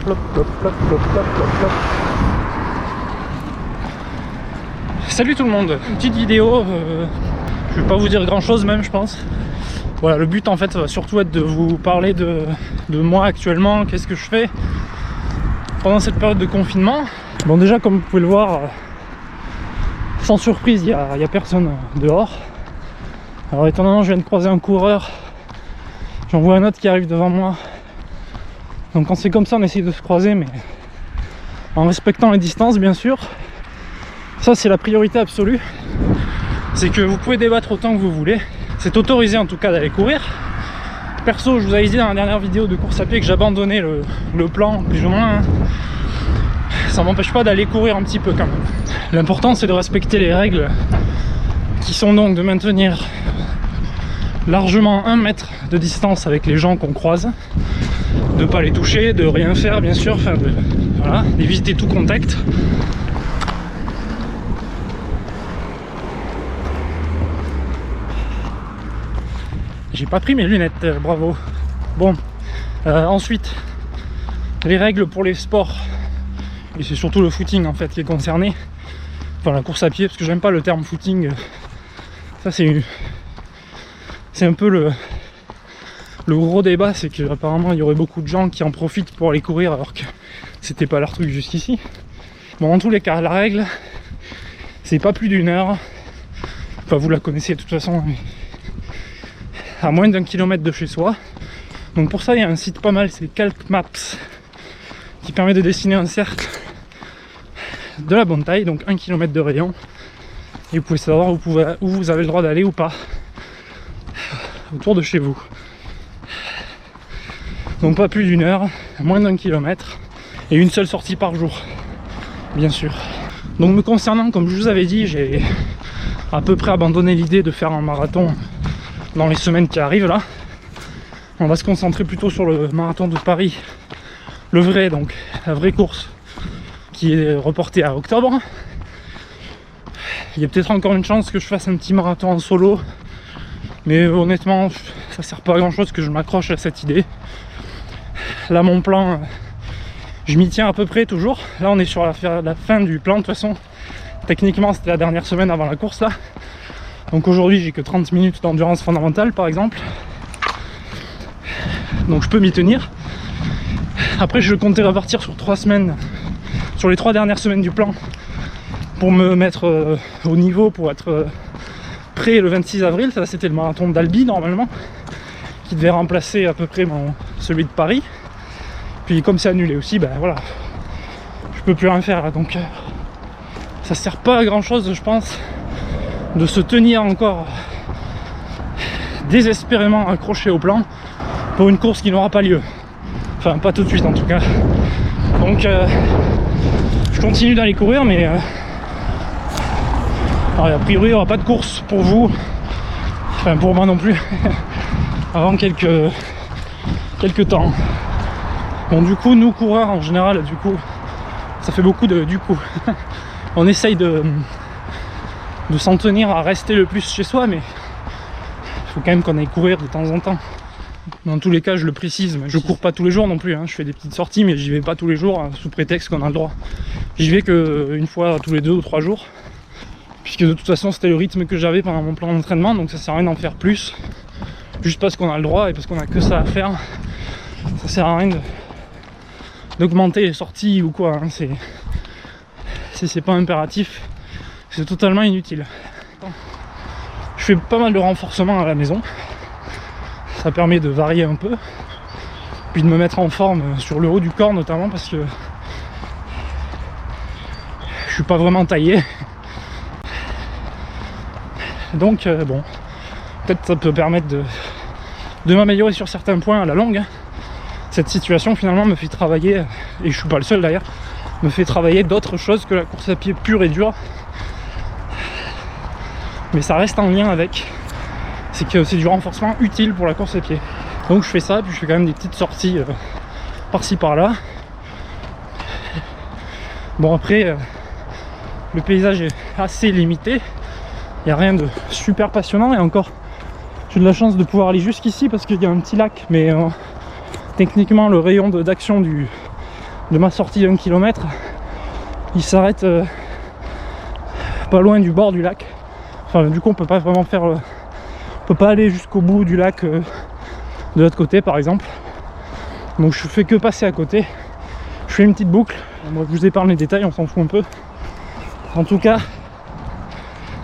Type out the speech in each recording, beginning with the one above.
Plop, plop, plop, plop, plop, plop, plop. Salut tout le monde, une petite vidéo, je vais pas vous dire grand chose même je pense. Voilà, le but en fait va surtout être de vous parler de moi actuellement, qu'est-ce que je fais pendant cette période de confinement. Bon déjà comme vous pouvez le voir, sans surprise il y a personne dehors. Alors étonnamment je viens de croiser un coureur, j'en vois un autre qui arrive devant moi. Donc quand c'est comme ça on essaye de se croiser mais en respectant les distances bien sûr. Ça c'est la priorité absolue, c'est que vous pouvez débattre autant que vous voulez, c'est autorisé en tout cas d'aller courir. Perso je vous avais dit dans la dernière vidéo de course à pied que j'abandonnais le plan plus ou moins, hein. Ça m'empêche pas d'aller courir un petit peu quand même. L'important c'est de respecter les règles qui sont donc de maintenir largement 1 mètre de distance avec les gens qu'on croise, de pas les toucher, de rien faire bien sûr, enfin voilà, d'éviter tout contact. J'ai pas pris mes lunettes, bravo. Bon, ensuite, les règles pour les sports, et c'est surtout le footing en fait qui est concerné, enfin la course à pied, parce que j'aime pas le terme footing, ça c'est un peu le gros débat, c'est qu'apparemment il y aurait beaucoup de gens qui en profitent pour aller courir alors que c'était pas leur truc jusqu'ici. Bon, en tous les cas, la règle, c'est pas plus d'1 heure, enfin vous la connaissez de toute façon, à moins d'1 kilomètre de chez soi. Donc pour ça il y a un site pas mal, c'est CalcMaps, qui permet de dessiner un cercle de la bonne taille, donc 1 km de rayon, et vous pouvez savoir où vous avez le droit d'aller ou pas autour de chez vous. Donc pas plus d'1 heure, moins d'1 kilomètre, et une seule sortie par jour bien sûr. Donc me concernant, comme je vous avais dit, j'ai à peu près abandonné l'idée de faire un marathon dans les semaines qui arrivent là. On va se concentrer plutôt sur le marathon de Paris, le vrai, donc la vraie course qui est reportée à octobre. Il y a peut-être encore une chance que je fasse un petit marathon en solo, mais honnêtement ça sert pas à grand chose que je m'accroche à cette idée. Là mon plan, je m'y tiens à peu près toujours. Là on est sur la fin du plan de toute façon. Techniquement c'était la dernière semaine avant la course là. Donc aujourd'hui j'ai que 30 minutes d'endurance fondamentale par exemple. Donc je peux m'y tenir. Après je comptais repartir sur 3 semaines, sur les 3 dernières semaines du plan, pour me mettre au niveau, pour être prêt le 26 avril. Ça c'était le marathon d'Albi normalement, qui devait remplacer à peu près celui de Paris. Puis comme c'est annulé aussi, ben voilà, je peux plus rien faire là. Donc ça sert pas à grand chose je pense de se tenir encore désespérément accroché au plan pour une course qui n'aura pas lieu, enfin pas tout de suite en tout cas. Donc je continue d'aller courir, mais alors, a priori il n'y aura pas de course pour vous, enfin pour moi non plus avant quelques temps. Bon du coup nous coureurs en général, du coup ça fait beaucoup de du coup on essaye de s'en tenir à rester le plus chez soi, mais il faut quand même qu'on aille courir de temps en temps. Dans tous les cas je le précise, je cours pas tous les jours non plus, hein. Je fais des petites sorties mais j'y vais pas tous les jours, sous prétexte qu'on a le droit. J'y vais qu'une fois tous les 2 ou 3 jours, puisque de toute façon c'était le rythme que j'avais pendant mon plan d'entraînement, donc ça sert à rien d'en faire plus juste parce qu'on a le droit et parce qu'on a que ça à faire. Ça sert à rien d'augmenter les sorties ou quoi, hein. C'est pas impératif, c'est totalement inutile. Je fais pas mal de renforcement à la maison, ça permet de varier un peu, puis de me mettre en forme sur le haut du corps notamment, parce que je suis pas vraiment taillé. Donc bon, peut-être ça peut permettre de m'améliorer sur certains points à la longue. Cette situation finalement me fait travailler, et je suis pas le seul d'ailleurs, me fait travailler d'autres choses que la course à pied pure et dure, mais ça reste en lien avec, c'est que c'est du renforcement utile pour la course à pied. Donc je fais ça, puis je fais quand même des petites sorties par-ci par-là. Bon après le paysage est assez limité, il n'y a rien de super passionnant, et encore j'ai de la chance de pouvoir aller jusqu'ici parce qu'il y a un petit lac, mais techniquement le rayon d'action de ma sortie d'1 km, il s'arrête pas loin du bord du lac. Enfin du coup on peut pas vraiment faire on peut pas aller jusqu'au bout du lac de l'autre côté par exemple. Donc je fais que passer à côté. Je fais une petite boucle. Moi je vous épargne les détails, on s'en fout un peu. En tout cas,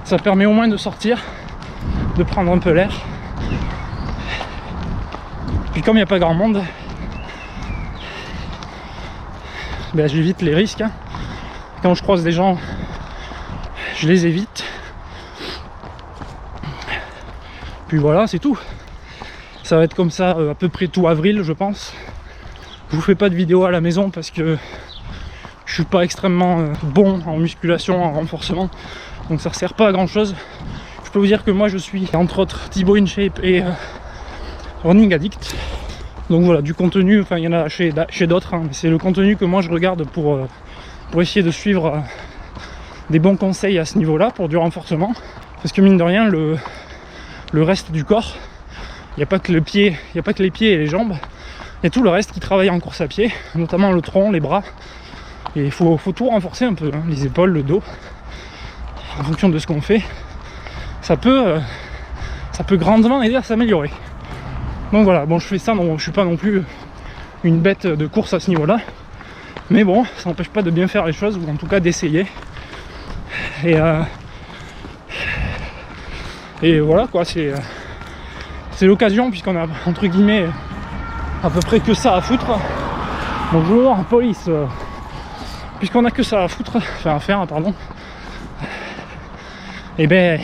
ça permet au moins de sortir, de prendre un peu l'air. Puis comme il n'y a pas grand monde, ben, j'évite les risques. Hein. Quand je croise des gens, je les évite. Puis voilà, c'est tout. Ça va être comme ça à peu près tout avril, je pense. Je vous fais pas de vidéo à la maison parce que je suis pas extrêmement bon en musculation, en renforcement. Donc ça ne sert pas à grand chose. Je peux vous dire que moi je suis entre autres Thibaut InShape et Running Addict. Donc voilà, du contenu, enfin il y en a chez d'autres, hein, mais c'est le contenu que moi je regarde pour essayer de suivre des bons conseils à ce niveau-là pour du renforcement. Parce que mine de rien, le reste du corps, il n'y a pas que les pieds et les jambes, il y a tout le reste qui travaille en course à pied, notamment le tronc, les bras. Et il faut tout renforcer un peu, hein, les épaules, le dos. En fonction de ce qu'on fait, ça peut grandement aider à s'améliorer. Donc voilà, bon je fais ça, donc je suis pas non plus une bête de course à ce niveau-là. Mais bon, ça n'empêche pas de bien faire les choses, ou en tout cas d'essayer. Et voilà quoi, c'est l'occasion, puisqu'on a entre guillemets à peu près que ça à foutre. Bonjour, police. Puisqu'on a que ça à foutre, enfin à faire, pardon. Et ben,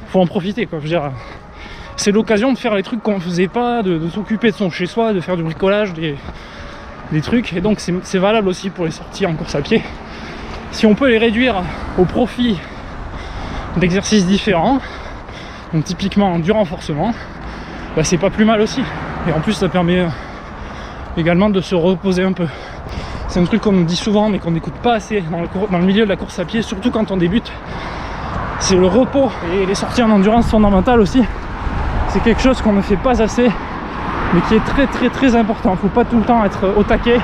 faut en profiter quoi. Je veux dire, c'est l'occasion de faire les trucs qu'on ne faisait pas, de s'occuper de son chez-soi, de faire du bricolage, des trucs. Et donc c'est valable aussi pour les sorties en course à pied. Si on peut les réduire au profit d'exercices différents, donc typiquement du renforcement, bah c'est pas plus mal aussi. Et en plus ça permet également de se reposer un peu. C'est un truc qu'on nous dit souvent mais qu'on n'écoute pas assez dans le milieu de la course à pied, surtout quand on débute. C'est le repos, et les sorties en endurance fondamentale aussi. C'est quelque chose qu'on ne fait pas assez, mais qui est très très très important. Faut pas tout le temps être au taquet.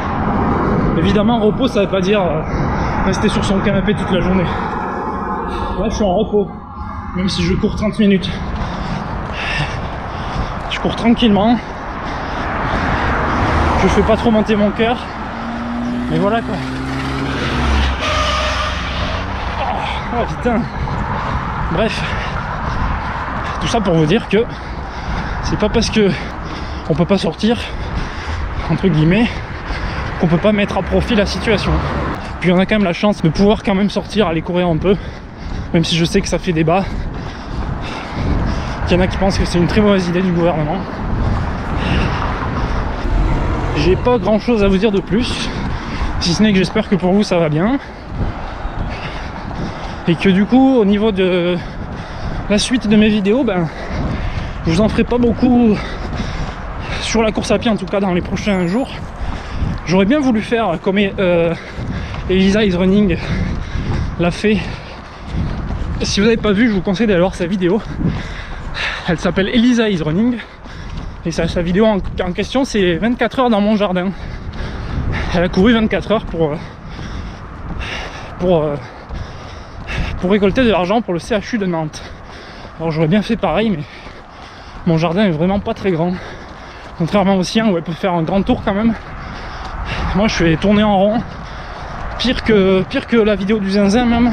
Évidemment, repos ça veut pas dire rester sur son canapé toute la journée. Là je suis en repos, même si je cours 30 minutes. Je cours tranquillement. Je fais pas trop monter mon cœur. Mais voilà quoi. Oh putain. Bref. Tout ça pour vous dire que c'est pas parce que on peut pas sortir, entre guillemets, qu'on peut pas mettre à profit la situation. Puis on a quand même la chance de pouvoir quand même sortir, aller courir un peu. Même si je sais que ça fait débat. Il y en a qui pensent que c'est une très mauvaise idée du gouvernement. J'ai pas grand chose à vous dire de plus. Si ce n'est que j'espère que pour vous ça va bien. Et que du coup au niveau de la suite de mes vidéos, ben je vous en ferai pas beaucoup sur la course à pied, en tout cas dans les prochains jours. J'aurais bien voulu faire comme Elisa is Running l'a fait. Si vous n'avez pas vu, je vous conseille d'aller voir sa vidéo. Elle s'appelle Elisa is Running. Et sa vidéo en question, c'est 24 heures dans mon jardin. Elle a couru 24 heures pour récolter de l'argent pour le CHU de Nantes. Alors j'aurais bien fait pareil, mais mon jardin est vraiment pas très grand. Contrairement au sien où elle peut faire un grand tour quand même. Moi je fais tourner en rond. Pire que la vidéo du Zinzin même.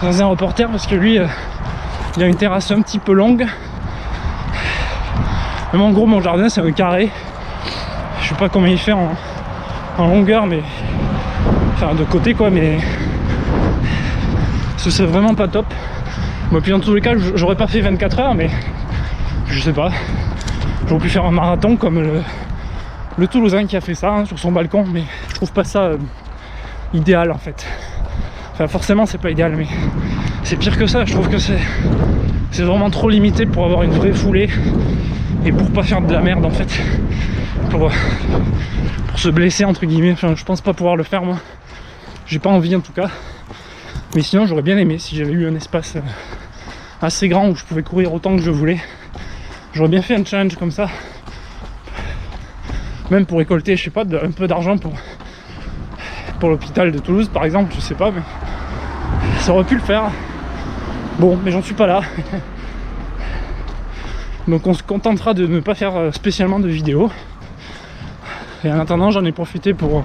Zinzin reporter, parce que lui il a une terrasse un petit peu longue. Même en gros mon jardin c'est un carré. Je sais pas combien il fait en longueur, mais enfin de côté quoi, mais ce serait vraiment pas top. Bon, puis dans tous les cas j'aurais pas fait 24 heures, mais je sais pas, j'aurais pu faire un marathon comme le Toulousain qui a fait ça hein, sur son balcon, mais je trouve pas ça idéal en fait. Enfin forcément c'est pas idéal, mais c'est pire que ça. Je trouve que c'est vraiment trop limité pour avoir une vraie foulée et pour pas faire de la merde en fait, pour se blesser entre guillemets. Enfin je pense pas pouvoir le faire moi, j'ai pas envie en tout cas. Mais sinon j'aurais bien aimé, si j'avais eu un espace assez grand où je pouvais courir autant que je voulais, j'aurais bien fait un challenge comme ça même pour récolter, je sais pas, un peu d'argent pour l'hôpital de Toulouse par exemple, je sais pas, mais ça aurait pu le faire. Bon, mais j'en suis pas là. Donc on se contentera de ne pas faire spécialement de vidéos. Et en attendant, j'en ai profité pour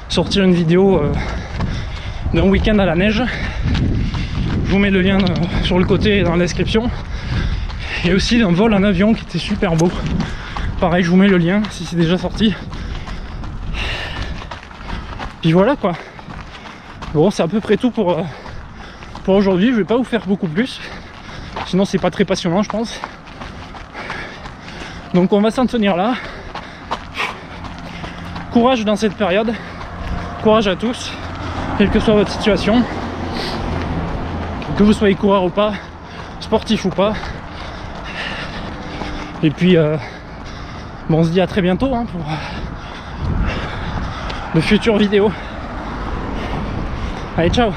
sortir une vidéo d'un week-end à la neige. Je vous mets le lien sur le côté dans la description. Et aussi d'un vol en avion qui était super beau. Pareil, je vous mets le lien si c'est déjà sorti. Puis voilà quoi. Bon, c'est à peu près tout pour aujourd'hui. Je vais pas vous faire beaucoup plus. Sinon c'est pas très passionnant je pense. Donc on va s'en tenir là. Courage dans cette période. Courage à tous. Quelle que soit votre situation. Que vous soyez coureur ou pas. Sportif ou pas. Et puis bon, on se dit à très bientôt hein, pour de futures vidéos. Allez, ciao!